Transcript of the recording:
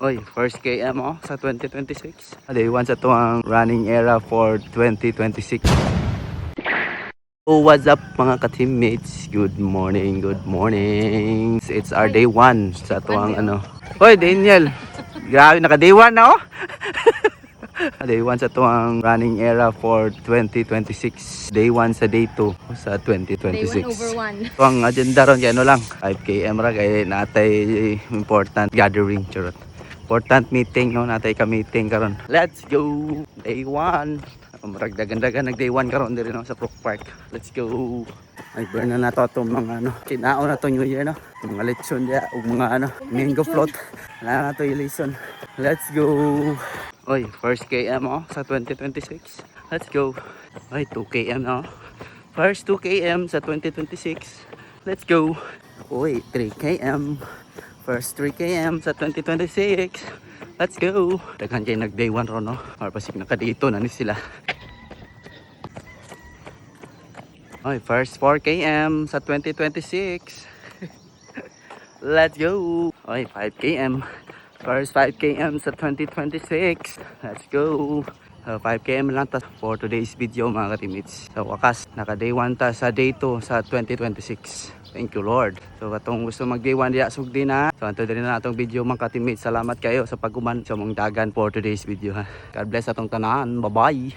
Oy, first KM sa 2026. Day 1 sa tuwang running era for 2026. Oh, what's up mga ka-teammates? Good morning, good morning. It's our day 1 sa tuwang Oy, Daniel. Grabe, naka day 1 na Day 1 sa tuwang running era for 2026. Day 1 sa day 2 sa 2026. Day 1 over 1. Tuwang agenda ron kaya lang 5 km ra kay natay important gathering charot. Important meeting natay ka meeting karon. Let's go. Day 1. Murag dagan-dagan nag day 1 karon diri sa Brook Park. Let's go. Ay burn na nato itong mga kinao na to New Year Yung mga lechon diya ug mga mango float. Wala na to yung lesson. Let's go. Oy, first KM sa 2026. Let's go. Oy, 2 KM First 2 KM sa 2026. Let's go. Oy, 3 KM. First 3 KM sa 2026. Let's go. Daghan kayo nag day 1 ron Or pasig nakadito na ni sila. Oy, first 4 KM sa 2026. Let's go. Oy, 5 KM. First 5 KM sa 2026. Let's go. 5 km lang ta for today's video mga ka-teammates. Sa wakas, naka day 1 ta sa day 2 sa 2026. Thank you Lord. So katong gusto mag day 1 diya sugdi na. So anto din na atong video mga ka-teammates. Salamat kayo sa pagkuman sa mong dagan for today's video God bless atong tanan. Bye bye.